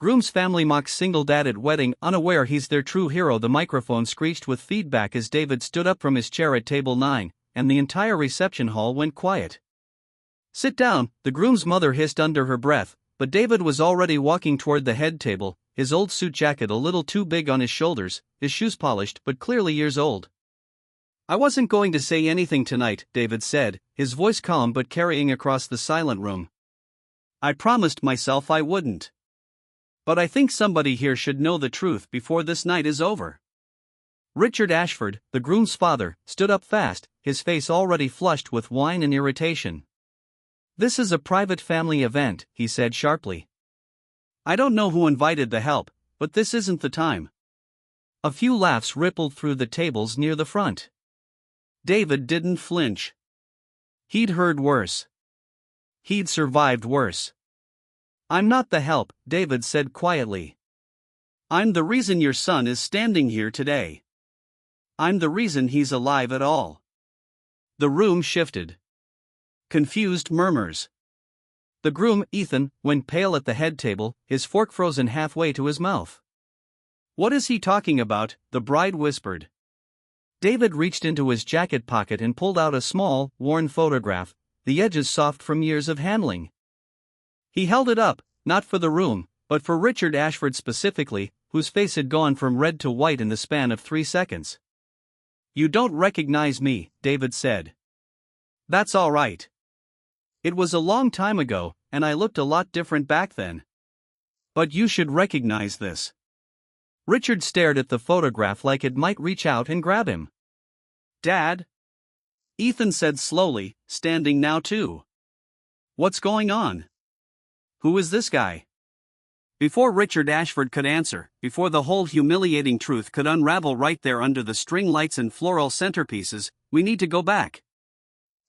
Groom's family mocks single dad at wedding, unaware he's their true hero. The microphone screeched with feedback as David stood up from his chair at table 9, and the entire reception hall went quiet. "Sit down," the groom's mother hissed under her breath, but David was already walking toward the head table, his old suit jacket a little too big on his shoulders, his shoes polished but clearly years old. "I wasn't going to say anything tonight," David said, his voice calm but carrying across the silent room. "I promised myself I wouldn't. But I think somebody here should know the truth before this night is over." Richard Ashford, the groom's father, stood up fast, his face already flushed with wine and irritation. "This is a private family event," he said sharply. "I don't know who invited the help, but this isn't the time." A few laughs rippled through the tables near the front. David didn't flinch. He'd heard worse. He'd survived worse. "I'm not the help," David said quietly. "I'm the reason your son is standing here today. I'm the reason he's alive at all." The room shifted. Confused murmurs. The groom, Ethan, went pale at the head table, his fork frozen halfway to his mouth. "What is he talking about?" the bride whispered. David reached into his jacket pocket and pulled out a small, worn photograph, the edges soft from years of handling. He held it up, not for the room, but for Richard Ashford specifically, whose face had gone from red to white in the span of 3 seconds. "You don't recognize me," David said. "That's all right. It was a long time ago, and I looked a lot different back then. But you should recognize this." Richard stared at the photograph like it might reach out and grab him. "Dad?" Ethan said slowly, standing now too. "What's going on? Who is this guy?" Before Richard Ashford could answer, before the whole humiliating truth could unravel right there under the string lights and floral centerpieces, we need to go back.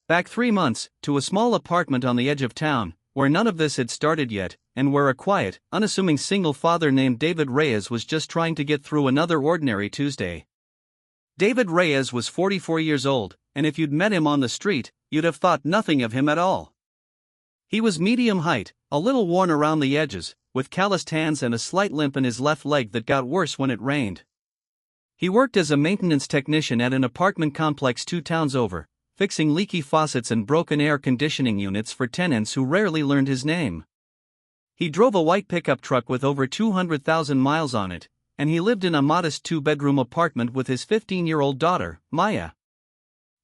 Back 3 months, to a small apartment on the edge of town, where none of this had started yet, and where a quiet, unassuming single father named David Reyes was just trying to get through another ordinary Tuesday. David Reyes was 44 years old, and if you'd met him on the street, you'd have thought nothing of him at all. He was medium height, a little worn around the edges, with calloused hands and a slight limp in his left leg that got worse when it rained. He worked as a maintenance technician at an apartment complex 2 towns over, fixing leaky faucets and broken air conditioning units for tenants who rarely learned his name. He drove a white pickup truck with over 200,000 miles on it, and he lived in a modest 2-bedroom apartment with his 15-year-old daughter, Maya.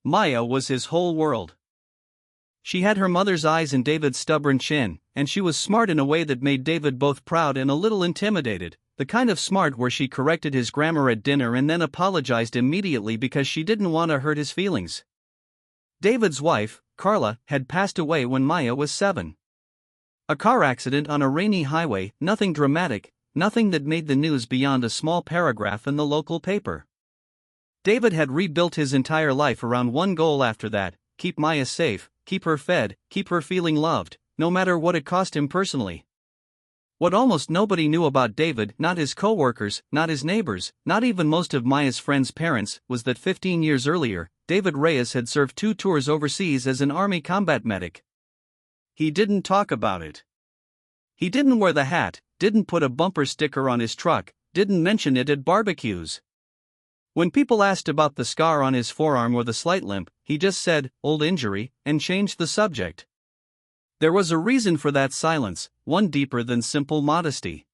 Maya was his whole world. She had her mother's eyes and David's stubborn chin, and she was smart in a way that made David both proud and a little intimidated, the kind of smart where she corrected his grammar at dinner and then apologized immediately because she didn't want to hurt his feelings. David's wife, Carla, had passed away when Maya was 7. A car accident on a rainy highway, nothing dramatic, nothing that made the news beyond a small paragraph in the local paper. David had rebuilt his entire life around one goal after that: keep Maya safe, keep her fed, keep her feeling loved, no matter what it cost him personally. What almost nobody knew about David, not his co-workers, not his neighbors, not even most of Maya's friends' parents, was that 15 years earlier, David Reyes had served 2 tours overseas as an Army combat medic. He didn't talk about it. He didn't wear the hat, didn't put a bumper sticker on his truck, didn't mention it at barbecues. When people asked about the scar on his forearm or the slight limp, he just said, "Old injury," and changed the subject. There was a reason for that silence, one deeper than simple modesty.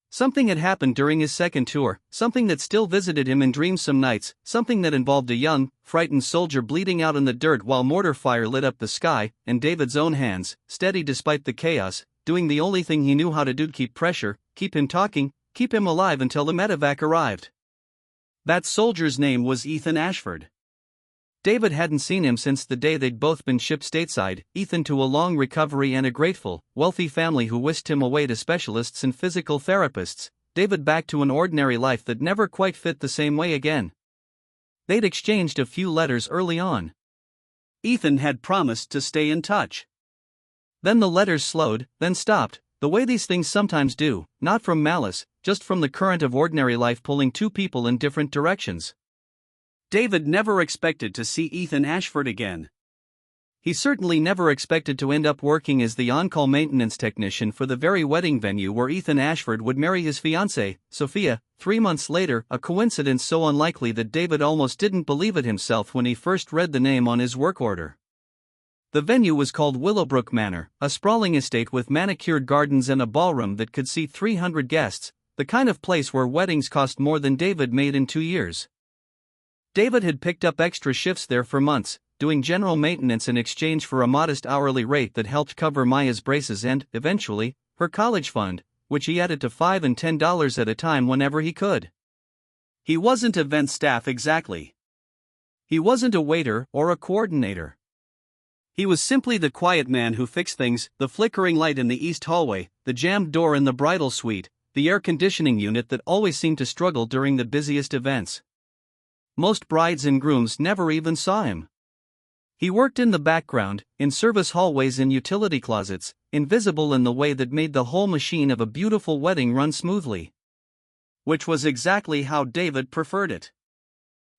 Something had happened during his second tour, something that still visited him in dreams some nights, something that involved a young, frightened soldier bleeding out in the dirt while mortar fire lit up the sky, and David's own hands, steady despite the chaos, doing the only thing he knew how to do: keep pressure, keep him talking, keep him alive until the medevac arrived. That soldier's name was Ethan Ashford. David hadn't seen him since the day they'd both been shipped stateside, Ethan to a long recovery and a grateful, wealthy family who whisked him away to specialists and physical therapists, David back to an ordinary life that never quite fit the same way again. They'd exchanged a few letters early on. Ethan had promised to stay in touch. Then the letters slowed, then stopped, the way these things sometimes do, not from malice, just from the current of ordinary life pulling 2 people in different directions. David never expected to see Ethan Ashford again. He certainly never expected to end up working as the on-call maintenance technician for the very wedding venue where Ethan Ashford would marry his fiancée, Sophia, 3 months later, a coincidence so unlikely that David almost didn't believe it himself when he first read the name on his work order. The venue was called Willowbrook Manor, a sprawling estate with manicured gardens and a ballroom that could seat 300 guests, the kind of place where weddings cost more than David made in 2 years. David had picked up extra shifts there for months, doing general maintenance in exchange for a modest hourly rate that helped cover Maya's braces and, eventually, her college fund, which he added to $5 and $10 at a time whenever he could. He wasn't event staff exactly. He wasn't a waiter or a coordinator. He was simply the quiet man who fixed things, the flickering light in the east hallway, the jammed door in the bridal suite, the air conditioning unit that always seemed to struggle during the busiest events. Most brides and grooms never even saw him. He worked in the background, in service hallways and utility closets, invisible in the way that made the whole machine of a beautiful wedding run smoothly. Which was exactly how David preferred it.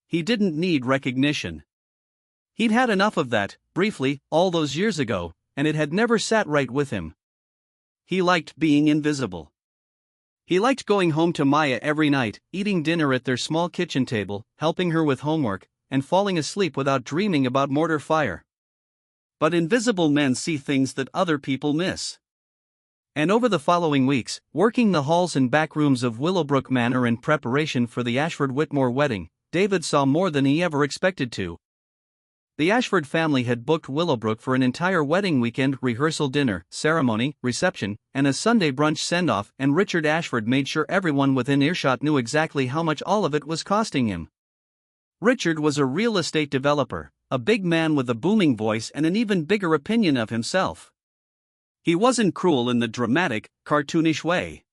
He didn't need recognition. He'd had enough of that, briefly, all those years ago, and it had never sat right with him. He liked being invisible. He liked going home to Maya every night, eating dinner at their small kitchen table, helping her with homework, and falling asleep without dreaming about mortar fire. But invisible men see things that other people miss. And over the following weeks, working the halls and back rooms of Willowbrook Manor in preparation for the Ashford-Whitmore wedding, David saw more than he ever expected to. The Ashford family had booked Willowbrook for an entire wedding weekend, rehearsal dinner, ceremony, reception, and a Sunday brunch send-off, and Richard Ashford made sure everyone within earshot knew exactly how much all of it was costing him. Richard was a real estate developer, a big man with a booming voice and an even bigger opinion of himself. He wasn't cruel in the dramatic, cartoonish way.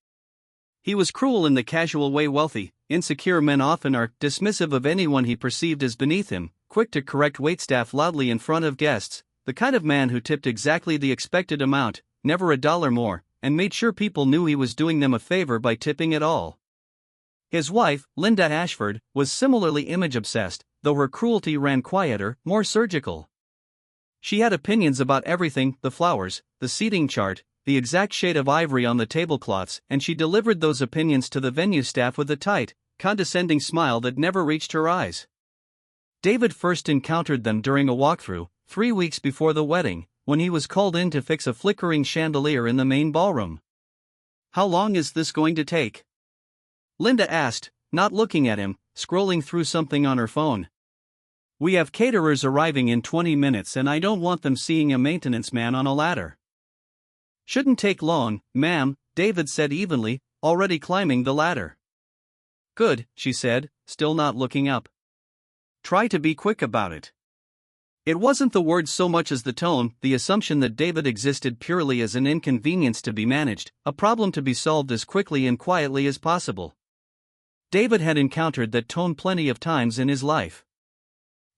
He was cruel in the casual way wealthy, insecure men often are, dismissive of anyone he perceived as beneath him, quick to correct waitstaff loudly in front of guests, the kind of man who tipped exactly the expected amount, never a dollar more, and made sure people knew he was doing them a favor by tipping at all. His wife, Linda Ashford, was similarly image-obsessed, though her cruelty ran quieter, more surgical. She had opinions about everything, the flowers, the seating chart, the exact shade of ivory on the tablecloths, and she delivered those opinions to the venue staff with a tight, condescending smile that never reached her eyes. David first encountered them during a walkthrough, 3 weeks before the wedding, when he was called in to fix a flickering chandelier in the main ballroom. "How long is this going to take?" Linda asked, not looking at him, scrolling through something on her phone. "We have caterers arriving in 20 minutes and I don't want them seeing a maintenance man on a ladder." "Shouldn't take long, ma'am," David said evenly, already climbing the ladder. "Good," she said, still not looking up. "Try to be quick about it." It wasn't the words so much as the tone, the assumption that David existed purely as an inconvenience to be managed, a problem to be solved as quickly and quietly as possible. David had encountered that tone plenty of times in his life.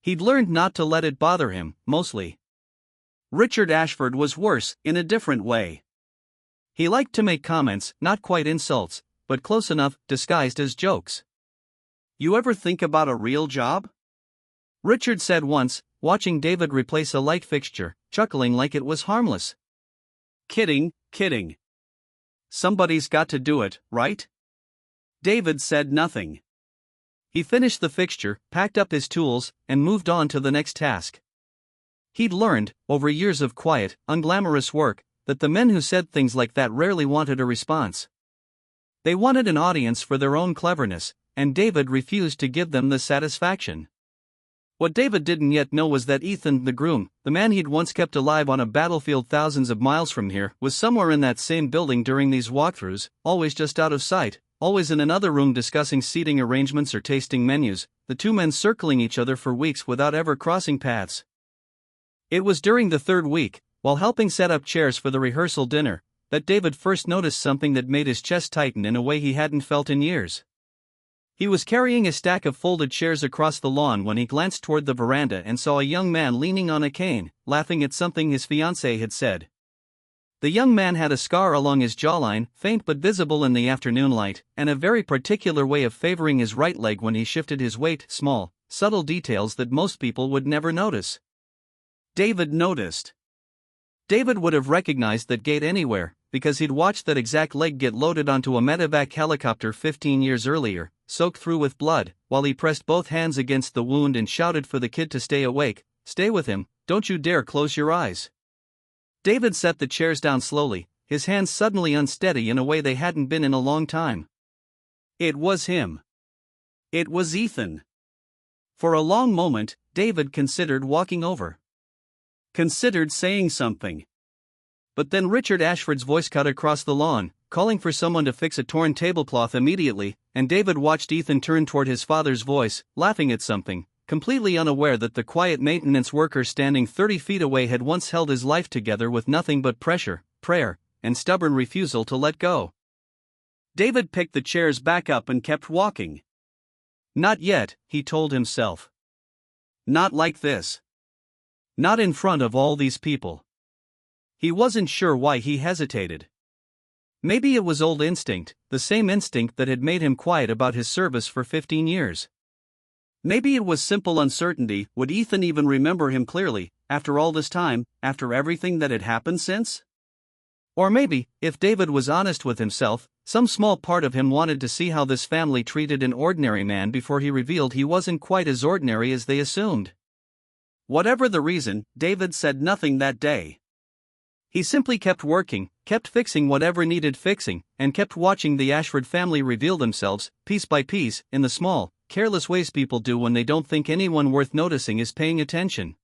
He'd learned not to let it bother him, mostly. Richard Ashford was worse, in a different way. He liked to make comments, not quite insults, but close enough, disguised as jokes. "You ever think about a real job?" Richard said once, watching David replace a light fixture, chuckling like it was harmless. "Kidding, kidding. Somebody's got to do it, right?" David said nothing. He finished the fixture, packed up his tools, and moved on to the next task. He'd learned, over years of quiet, unglamorous work, that the men who said things like that rarely wanted a response. They wanted an audience for their own cleverness, and David refused to give them the satisfaction. What David didn't yet know was that Ethan, the groom, the man he'd once kept alive on a battlefield thousands of miles from here, was somewhere in that same building during these walkthroughs, always just out of sight, always in another room discussing seating arrangements or tasting menus, the two men circling each other for weeks without ever crossing paths. It was during the third week, while helping set up chairs for the rehearsal dinner, that David first noticed something that made his chest tighten in a way he hadn't felt in years. He was carrying a stack of folded chairs across the lawn when he glanced toward the veranda and saw a young man leaning on a cane, laughing at something his fiancée had said. The young man had a scar along his jawline, faint but visible in the afternoon light, and a very particular way of favoring his right leg when he shifted his weight, small, subtle details that most people would never notice. David noticed. David would have recognized that gait anywhere, because he'd watched that exact leg get loaded onto a medevac helicopter 15 years earlier, soaked through with blood, while he pressed both hands against the wound and shouted for the kid to stay awake. Stay with him, don't you dare close your eyes. David set the chairs down slowly, his hands suddenly unsteady in a way they hadn't been in a long time. It was him. It was Ethan. For a long moment, David considered walking over. Considered saying something. But then Richard Ashford's voice cut across the lawn, calling for someone to fix a torn tablecloth immediately, and David watched Ethan turn toward his father's voice, laughing at something, completely unaware that the quiet maintenance worker standing 30 feet away had once held his life together with nothing but pressure, prayer, and stubborn refusal to let go. David picked the chairs back up and kept walking. Not yet, he told himself. Not like this. Not in front of all these people. He wasn't sure why he hesitated. Maybe it was old instinct, the same instinct that had made him quiet about his service for 15 years. Maybe it was simple uncertainty. Would Ethan even remember him clearly, after all this time, after everything that had happened since? Or maybe, if David was honest with himself, some small part of him wanted to see how this family treated an ordinary man before he revealed he wasn't quite as ordinary as they assumed. Whatever the reason, David said nothing that day. He simply kept working, kept fixing whatever needed fixing, and kept watching the Ashford family reveal themselves, piece by piece, in the small, careless ways people do when they don't think anyone worth noticing is paying attention.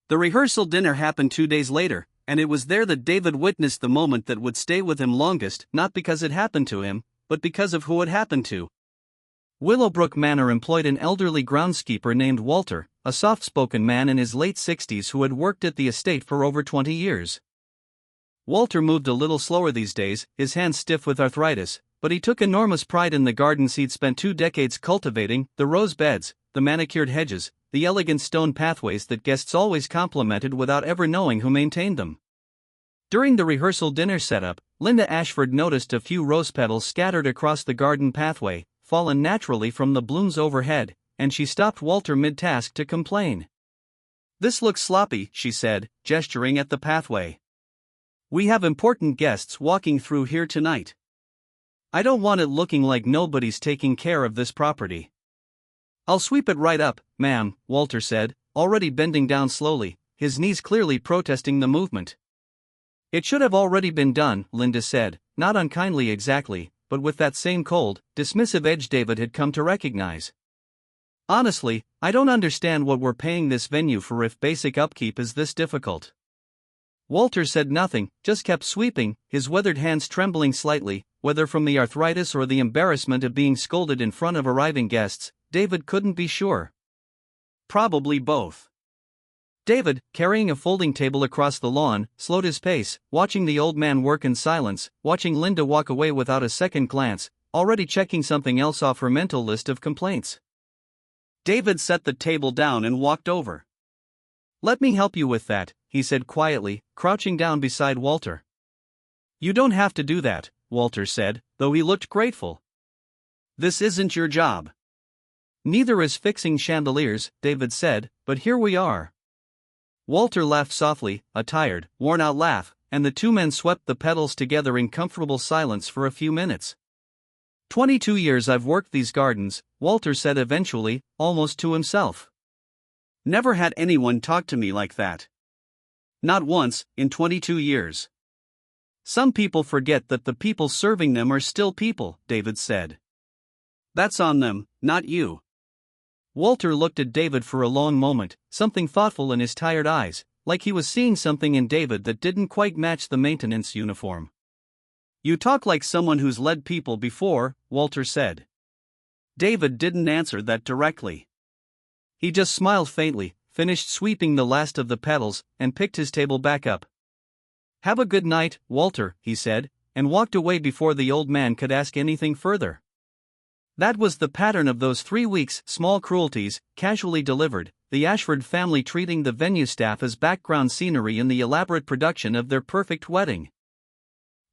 The rehearsal dinner happened 2 days later, and it was there that David witnessed the moment that would stay with him longest, not because it happened to him, but because of who it happened to. Willowbrook Manor employed an elderly groundskeeper named Walter, a soft-spoken man in his late 60s who had worked at the estate for over 20 years. Walter moved a little slower these days, his hands stiff with arthritis, but he took enormous pride in the gardens he'd spent 2 decades cultivating, the rose beds, the manicured hedges, the elegant stone pathways that guests always complimented without ever knowing who maintained them. During the rehearsal dinner setup, Linda Ashford noticed a few rose petals scattered across the garden pathway, fallen naturally from the blooms overhead, and she stopped Walter mid-task to complain. "This looks sloppy," she said, gesturing at the pathway. "We have important guests walking through here tonight. I don't want it looking like nobody's taking care of this property." "I'll sweep it right up, ma'am," Walter said, already bending down slowly, his knees clearly protesting the movement. "It should have already been done," Linda said, not unkindly exactly, but with that same cold, dismissive edge David had come to recognize. "Honestly, I don't understand what we're paying this venue for if basic upkeep is this difficult." Walter said nothing, just kept sweeping, his weathered hands trembling slightly, whether from the arthritis or the embarrassment of being scolded in front of arriving guests, David couldn't be sure. Probably both. David, carrying a folding table across the lawn, slowed his pace, watching the old man work in silence, watching Linda walk away without a second glance, already checking something else off her mental list of complaints. David set the table down and walked over. "Let me help you with that," he said quietly, crouching down beside Walter. "You don't have to do that," Walter said, though he looked grateful. "This isn't your job." "Neither is fixing chandeliers," David said, "but here we are." Walter laughed softly, a tired, worn-out laugh, and the two men swept the petals together in comfortable silence for a few minutes. 22 years I've worked these gardens," Walter said eventually, almost to himself. "Never had anyone talk to me like that. Not once, in 22 years. Some people forget that the people serving them are still people," David said. "That's on them, not you." Walter looked at David for a long moment, something thoughtful in his tired eyes, like he was seeing something in David that didn't quite match the maintenance uniform. "You talk like someone who's led people before," Walter said. David didn't answer that directly. He just smiled faintly, finished sweeping the last of the petals, and picked his table back up. "Have a good night, Walter," he said, and walked away before the old man could ask anything further. That was the pattern of those 3 weeks, small cruelties, casually delivered, the Ashford family treating the venue staff as background scenery in the elaborate production of their perfect wedding.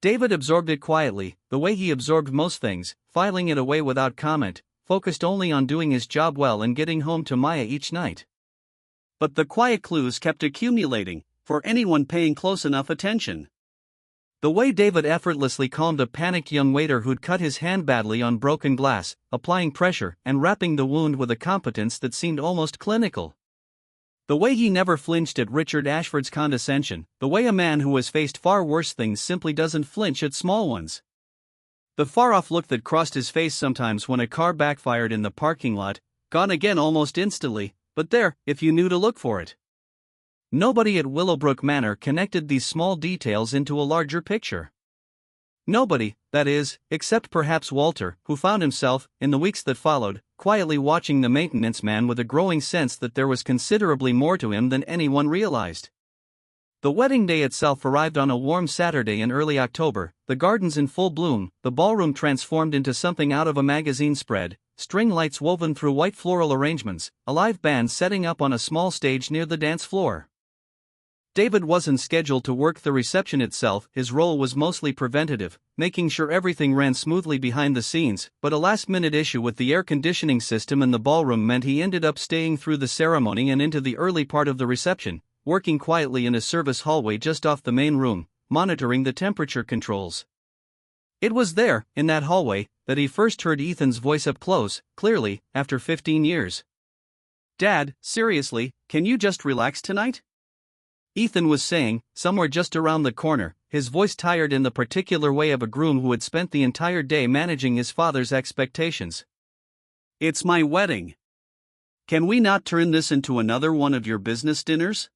David absorbed it quietly, the way he absorbed most things, filing it away without comment, focused only on doing his job well and getting home to Maya each night. But the quiet clues kept accumulating, for anyone paying close enough attention. The way David effortlessly calmed a panicked young waiter who'd cut his hand badly on broken glass, applying pressure and wrapping the wound with a competence that seemed almost clinical. The way he never flinched at Richard Ashford's condescension, the way a man who has faced far worse things simply doesn't flinch at small ones. The far-off look that crossed his face sometimes when a car backfired in the parking lot, gone again almost instantly, but there, if you knew to look for it. Nobody at Willowbrook Manor connected these small details into a larger picture. Nobody, that is, except perhaps Walter, who found himself, in the weeks that followed, quietly watching the maintenance man with a growing sense that there was considerably more to him than anyone realized. The wedding day itself arrived on a warm Saturday in early October, the gardens in full bloom, the ballroom transformed into something out of a magazine spread, string lights woven through white floral arrangements, a live band setting up on a small stage near the dance floor. David wasn't scheduled to work the reception itself, his role was mostly preventative, making sure everything ran smoothly behind the scenes, but a last-minute issue with the air conditioning system in the ballroom meant he ended up staying through the ceremony and into the early part of the reception, working quietly in a service hallway just off the main room, monitoring the temperature controls. It was there, in that hallway, that he first heard Ethan's voice up close, clearly, after 15 years. "Dad, seriously, can you just relax tonight?" Ethan was saying, somewhere just around the corner, his voice tired in the particular way of a groom who had spent the entire day managing his father's expectations. "It's my wedding. Can we not turn this into another one of your business dinners?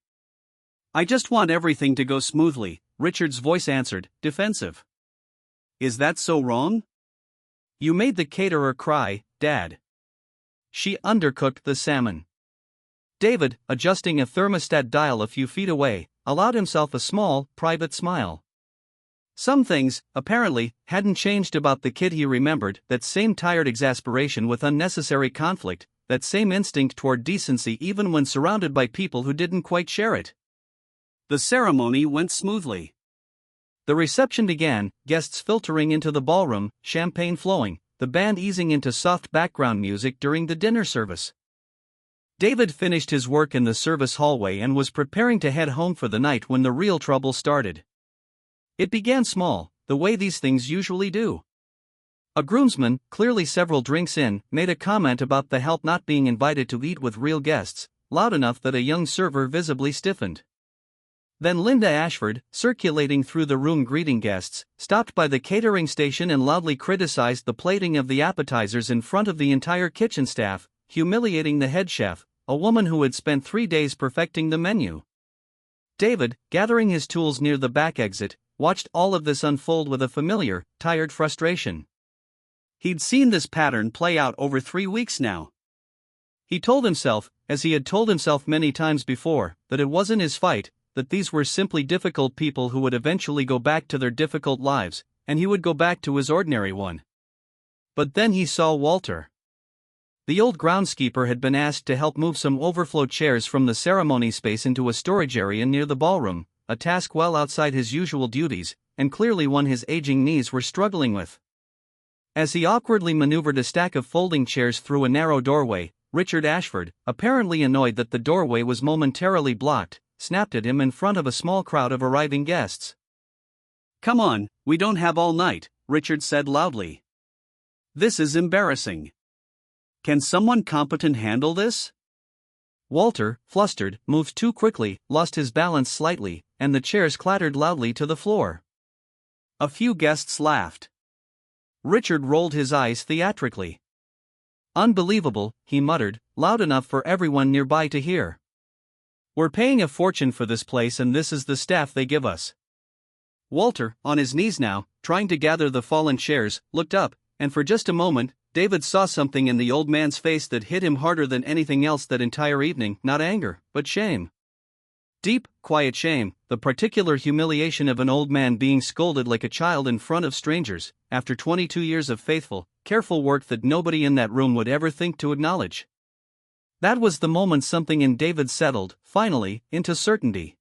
I just want everything to go smoothly," Richard's voice answered, defensive. "Is that so wrong? You made the caterer cry, Dad. She undercooked the salmon." David, adjusting a thermostat dial a few feet away, allowed himself a small, private smile. Some things, apparently, hadn't changed about the kid he remembered, that same tired exasperation with unnecessary conflict, that same instinct toward decency even when surrounded by people who didn't quite share it. The ceremony went smoothly. The reception began, guests filtering into the ballroom, champagne flowing, the band easing into soft background music during the dinner service. David finished his work in the service hallway and was preparing to head home for the night when the real trouble started. It began small, the way these things usually do. A groomsman, clearly several drinks in, made a comment about the help not being invited to eat with real guests, loud enough that a young server visibly stiffened. Then Linda Ashford, circulating through the room greeting guests, stopped by the catering station and loudly criticized the plating of the appetizers in front of the entire kitchen staff, humiliating the head chef, a woman who had spent 3 days perfecting the menu. David, gathering his tools near the back exit, watched all of this unfold with a familiar, tired frustration. He'd seen this pattern play out over 3 weeks now. He told himself, as he had told himself many times before, that it wasn't his fight, that these were simply difficult people who would eventually go back to their difficult lives, and he would go back to his ordinary one. But then he saw Walter. The old groundskeeper had been asked to help move some overflow chairs from the ceremony space into a storage area near the ballroom, a task well outside his usual duties, and clearly one his aging knees were struggling with. As he awkwardly maneuvered a stack of folding chairs through a narrow doorway, Richard Ashford, apparently annoyed that the doorway was momentarily blocked, snapped at him in front of a small crowd of arriving guests. "Come on, we don't have all night," Richard said loudly. "This is embarrassing. Can someone competent handle this?" Walter, flustered, moved too quickly, lost his balance slightly, and the chairs clattered loudly to the floor. A few guests laughed. Richard rolled his eyes theatrically. "Unbelievable," he muttered, loud enough for everyone nearby to hear. "We're paying a fortune for this place and this is the staff they give us." Walter, on his knees now, trying to gather the fallen chairs, looked up, and for just a moment, David saw something in the old man's face that hit him harder than anything else that entire evening, not anger, but shame. Deep, quiet shame, the particular humiliation of an old man being scolded like a child in front of strangers, after 22 years of faithful, careful work that nobody in that room would ever think to acknowledge. That was the moment something in David settled, finally, into certainty.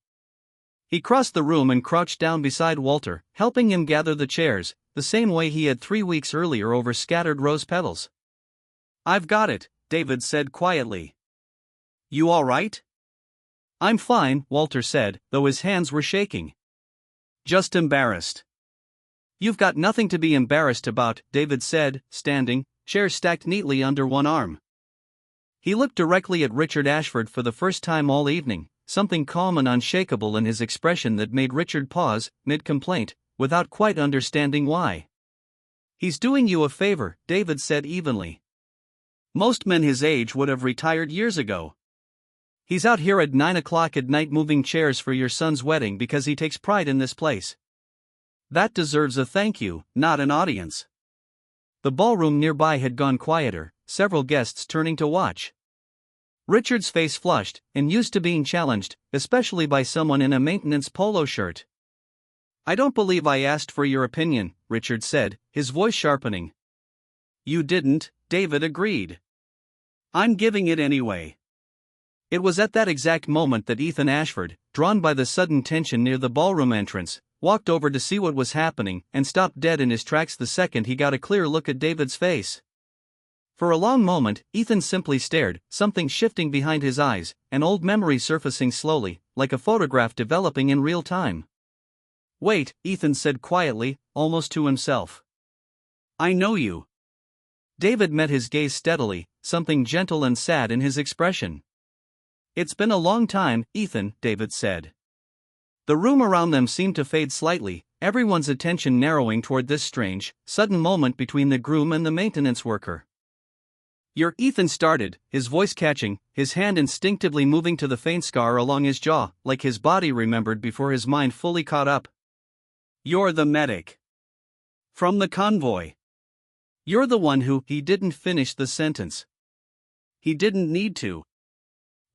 He crossed the room and crouched down beside Walter, helping him gather the chairs, the same way he had 3 weeks earlier over scattered rose petals. "I've got it," David said quietly. "You all right?" I'm fine, Walter said, though his hands were shaking. Just embarrassed. You've got nothing to be embarrassed about, David said, standing, chairs stacked neatly under one arm. He looked directly at Richard Ashford for the first time all evening, something calm and unshakable in his expression that made Richard pause, mid-complaint, without quite understanding why. He's doing you a favor, David said evenly. Most men his age would have retired years ago. He's out here at 9 o'clock at night moving chairs for your son's wedding because he takes pride in this place. That deserves a thank you, not an audience. The ballroom nearby had gone quieter, several guests turning to watch. Richard's face flushed, and used to being challenged, especially by someone in a maintenance polo shirt. I don't believe I asked for your opinion, Richard said, his voice sharpening. You didn't, David agreed. I'm giving it anyway. It was at that exact moment that Ethan Ashford, drawn by the sudden tension near the ballroom entrance, walked over to see what was happening and stopped dead in his tracks the second he got a clear look at David's face. For a long moment, Ethan simply stared, something shifting behind his eyes, an old memory surfacing slowly, like a photograph developing in real time. Wait, Ethan said quietly, almost to himself. I know you. David met his gaze steadily, something gentle and sad in his expression. It's been a long time, Ethan, David said. The room around them seemed to fade slightly, everyone's attention narrowing toward this strange, sudden moment between the groom and the maintenance worker. Ethan started, his voice catching, his hand instinctively moving to the faint scar along his jaw, like his body remembered before his mind fully caught up. You're the medic. From the convoy. You're the one who. He didn't finish the sentence. He didn't need to.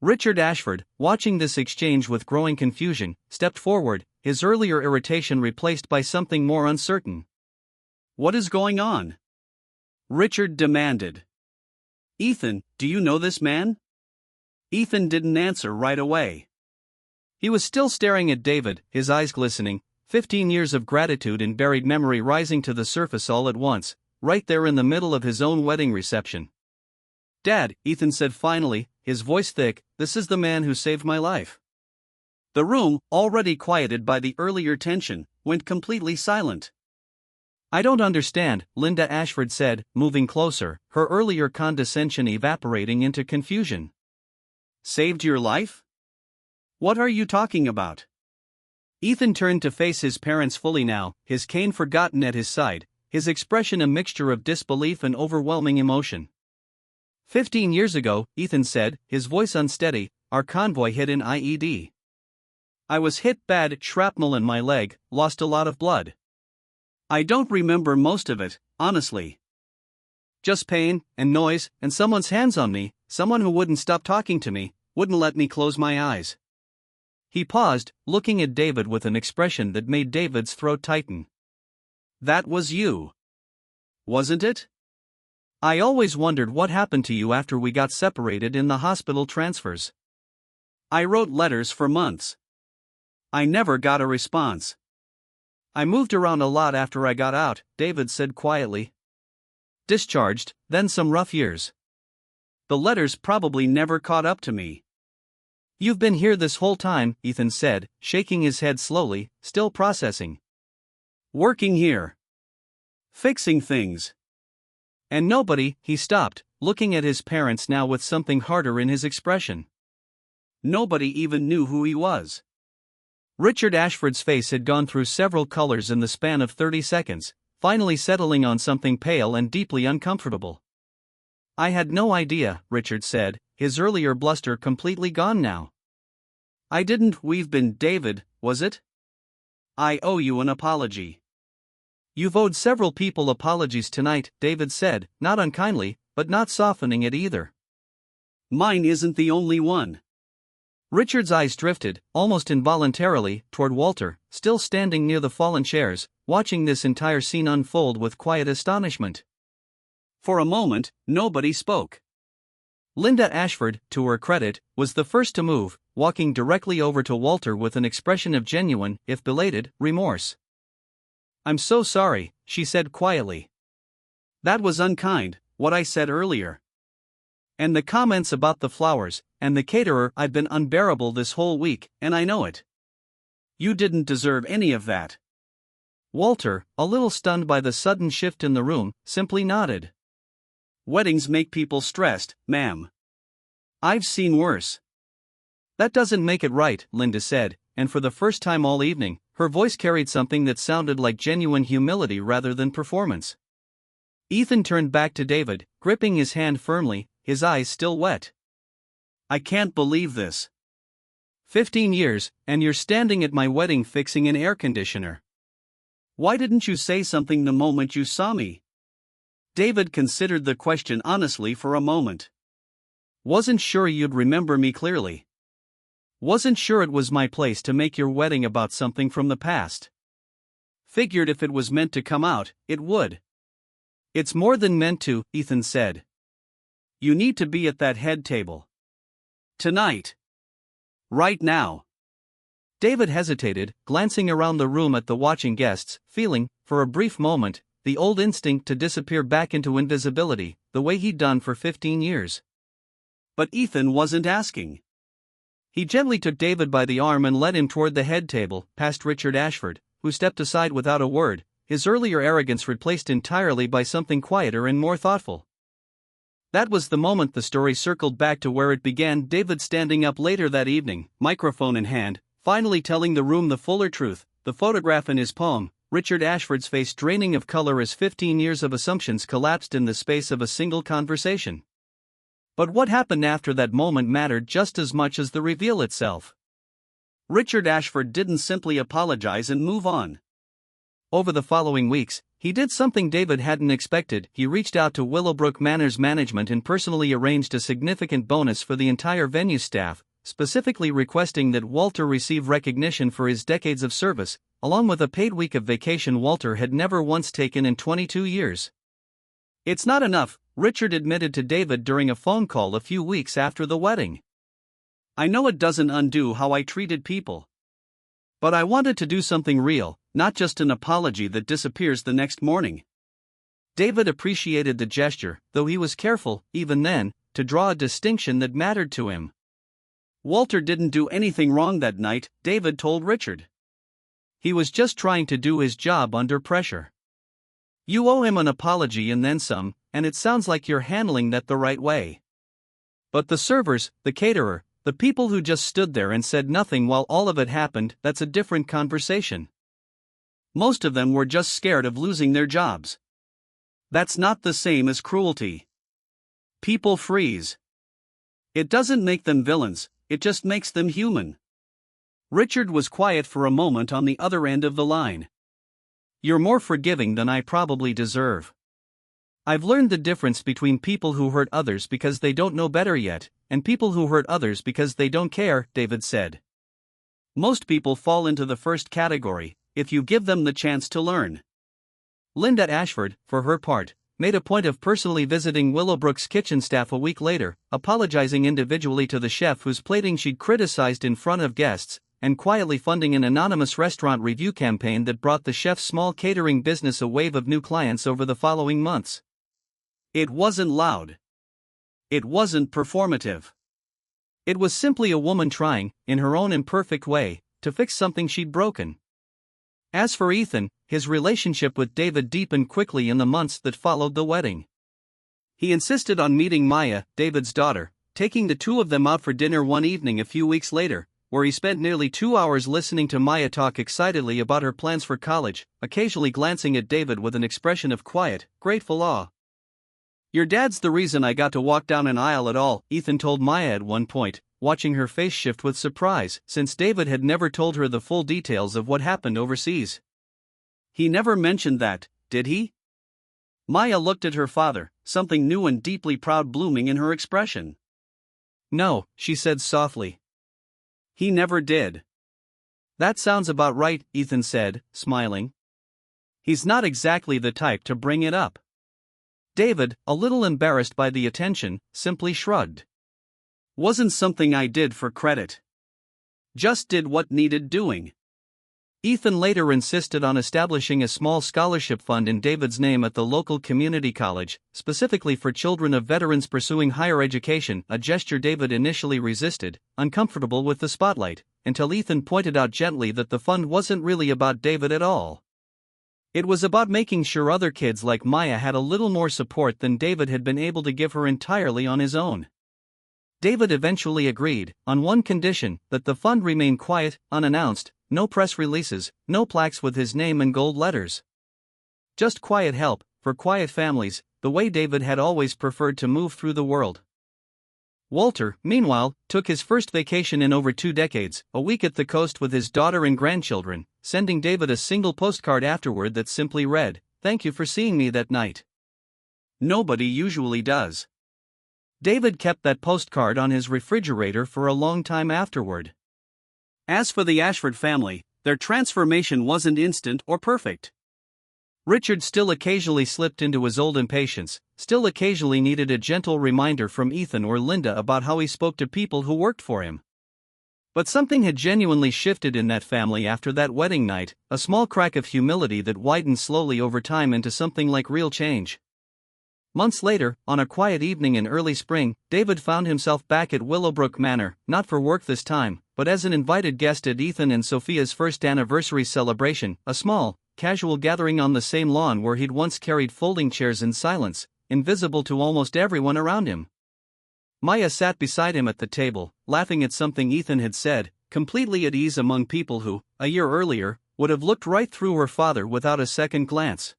Richard Ashford, watching this exchange with growing confusion, stepped forward, his earlier irritation replaced by something more uncertain. What is going on? Richard demanded. Ethan, do you know this man? Ethan didn't answer right away. He was still staring at David, his eyes glistening, 15 years of gratitude and buried memory rising to the surface all at once, right there in the middle of his own wedding reception. Dad, Ethan said finally, his voice thick, this is the man who saved my life. The room, already quieted by the earlier tension, went completely silent. I don't understand, Linda Ashford said, moving closer, her earlier condescension evaporating into confusion. Saved your life? What are you talking about? Ethan turned to face his parents fully now, his cane forgotten at his side, his expression a mixture of disbelief and overwhelming emotion. 15 years ago, Ethan said, his voice unsteady, our convoy hit an IED. I was hit bad, shrapnel in my leg, lost a lot of blood. I don't remember most of it, honestly. Just pain, and noise, and someone's hands on me, someone who wouldn't stop talking to me, wouldn't let me close my eyes. He paused, looking at David with an expression that made David's throat tighten. That was you. Wasn't it? I always wondered what happened to you after we got separated in the hospital transfers. I wrote letters for months. I never got a response. I moved around a lot after I got out, David said quietly. Discharged, then some rough years. The letters probably never caught up to me. You've been here this whole time, Ethan said, shaking his head slowly, still processing. Working here. Fixing things. And nobody, he stopped, looking at his parents now with something harder in his expression. Nobody even knew who he was. Richard Ashford's face had gone through several colors in the span of 30 seconds, finally settling on something pale and deeply uncomfortable. I had no idea, Richard said, his earlier bluster completely gone now. I didn't. We've been. David, was it? I owe you an apology. You've owed several people apologies tonight, David said, not unkindly, but not softening it either. Mine isn't the only one. Richard's eyes drifted, almost involuntarily, toward Walter, still standing near the fallen chairs, watching this entire scene unfold with quiet astonishment. For a moment, nobody spoke. Linda Ashford, to her credit, was the first to move, walking directly over to Walter with an expression of genuine, if belated, remorse. I'm so sorry, she said quietly. That was unkind, what I said earlier. And the comments about the flowers, and the caterer. I've been unbearable this whole week, and I know it. You didn't deserve any of that. Walter, a little stunned by the sudden shift in the room, simply nodded. Weddings make people stressed, ma'am. I've seen worse. That doesn't make it right, Linda said, and for the first time all evening, her voice carried something that sounded like genuine humility rather than performance. Ethan turned back to David, gripping his hand firmly, his eyes still wet. I can't believe this. 15 years, and you're standing at my wedding fixing an air conditioner. Why didn't you say something the moment you saw me? David considered the question honestly for a moment. Wasn't sure you'd remember me clearly. Wasn't sure it was my place to make your wedding about something from the past. Figured if it was meant to come out, it would. It's more than meant to, Ethan said. You need to be at that head table. Tonight. Right now. David hesitated, glancing around the room at the watching guests, feeling, for a brief moment, the old instinct to disappear back into invisibility, the way he'd done for 15 years. But Ethan wasn't asking. He gently took David by the arm and led him toward the head table, past Richard Ashford, who stepped aside without a word, his earlier arrogance replaced entirely by something quieter and more thoughtful. That was the moment the story circled back to where it began, David standing up later that evening, microphone in hand, finally telling the room the fuller truth, the photograph in his palm, Richard Ashford's face draining of color as 15 years of assumptions collapsed in the space of a single conversation. But what happened after that moment mattered just as much as the reveal itself. Richard Ashford didn't simply apologize and move on. Over the following weeks, he did something David hadn't expected. He reached out to Willowbrook Manor's management and personally arranged a significant bonus for the entire venue staff, specifically requesting that Walter receive recognition for his decades of service, along with a paid week of vacation Walter had never once taken in 22 years. It's not enough, Richard admitted to David during a phone call a few weeks after the wedding. I know it doesn't undo how I treated people. But I wanted to do something real, not just an apology that disappears the next morning. David appreciated the gesture, though he was careful, even then, to draw a distinction that mattered to him. Walter didn't do anything wrong that night, David told Richard. He was just trying to do his job under pressure. You owe him an apology and then some, and it sounds like you're handling that the right way. But the servers, the caterer, the people who just stood there and said nothing while all of it happened, that's a different conversation. Most of them were just scared of losing their jobs. That's not the same as cruelty. People freeze. It doesn't make them villains, it just makes them human. Richard was quiet for a moment on the other end of the line. You're more forgiving than I probably deserve. I've learned the difference between people who hurt others because they don't know better yet, and people who hurt others because they don't care, David said. Most people fall into the first category, if you give them the chance to learn. Linda Ashford, for her part, made a point of personally visiting Willowbrook's kitchen staff a week later, apologizing individually to the chef whose plating she'd criticized in front of guests, and quietly funding an anonymous restaurant review campaign that brought the chef's small catering business a wave of new clients over the following months. It wasn't loud. It wasn't performative. It was simply a woman trying, in her own imperfect way, to fix something she'd broken. As for Ethan, his relationship with David deepened quickly in the months that followed the wedding. He insisted on meeting Maya, David's daughter, taking the two of them out for dinner one evening a few weeks later, where he spent nearly 2 hours listening to Maya talk excitedly about her plans for college, occasionally glancing at David with an expression of quiet, grateful awe. Your dad's the reason I got to walk down an aisle at all, Ethan told Maya at one point, watching her face shift with surprise, since David had never told her the full details of what happened overseas. He never mentioned that, did he? Maya looked at her father, something new and deeply proud blooming in her expression. No, she said softly. He never did. That sounds about right, Ethan said, smiling. He's not exactly the type to bring it up. David, a little embarrassed by the attention, simply shrugged. Wasn't something I did for credit. Just did what needed doing. Ethan later insisted on establishing a small scholarship fund in David's name at the local community college, specifically for children of veterans pursuing higher education, a gesture David initially resisted, uncomfortable with the spotlight, until Ethan pointed out gently that the fund wasn't really about David at all. It was about making sure other kids like Maya had a little more support than David had been able to give her entirely on his own. David eventually agreed, on one condition, that the fund remain quiet, unannounced, no press releases, no plaques with his name in gold letters. Just quiet help, for quiet families, the way David had always preferred to move through the world. Walter, meanwhile, took his first vacation in over 2 decades, a week at the coast with his daughter and grandchildren, sending David a single postcard afterward that simply read, "Thank you for seeing me that night." Nobody usually does. David kept that postcard on his refrigerator for a long time afterward. As for the Ashford family, their transformation wasn't instant or perfect. Richard still occasionally slipped into his old impatience, still occasionally needed a gentle reminder from Ethan or Linda about how he spoke to people who worked for him. But something had genuinely shifted in that family after that wedding night, a small crack of humility that widened slowly over time into something like real change. Months later, on a quiet evening in early spring, David found himself back at Willowbrook Manor, not for work this time, but as an invited guest at Ethan and Sophia's first anniversary celebration, a small, casual gathering on the same lawn where he'd once carried folding chairs in silence, invisible to almost everyone around him. Maya sat beside him at the table, laughing at something Ethan had said, completely at ease among people who, a year earlier, would have looked right through her father without a second glance.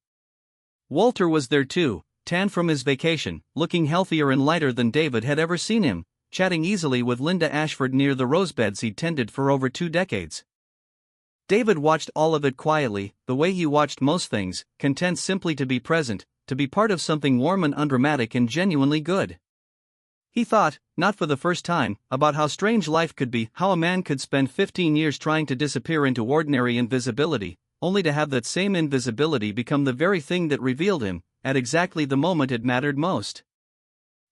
Walter was there too, tanned from his vacation, looking healthier and lighter than David had ever seen him, chatting easily with Linda Ashford near the rosebeds he'd tended for over 2 decades. David watched all of it quietly, the way he watched most things, content simply to be present, to be part of something warm and undramatic and genuinely good. He thought, not for the first time, about how strange life could be, how a man could spend 15 years trying to disappear into ordinary invisibility, only to have that same invisibility become the very thing that revealed him, at exactly the moment it mattered most.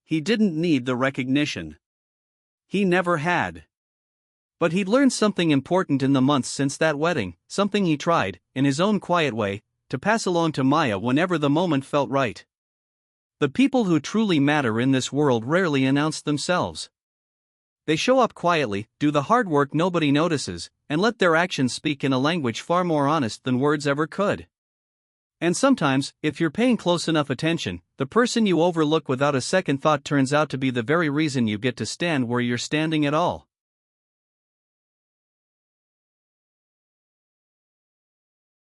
He didn't need the recognition. He never had. But he'd learned something important in the months since that wedding, something he tried, in his own quiet way, to pass along to Maya whenever the moment felt right. The people who truly matter in this world rarely announce themselves. They show up quietly, do the hard work nobody notices, and let their actions speak in a language far more honest than words ever could. And sometimes, if you're paying close enough attention, the person you overlook without a second thought turns out to be the very reason you get to stand where you're standing at all.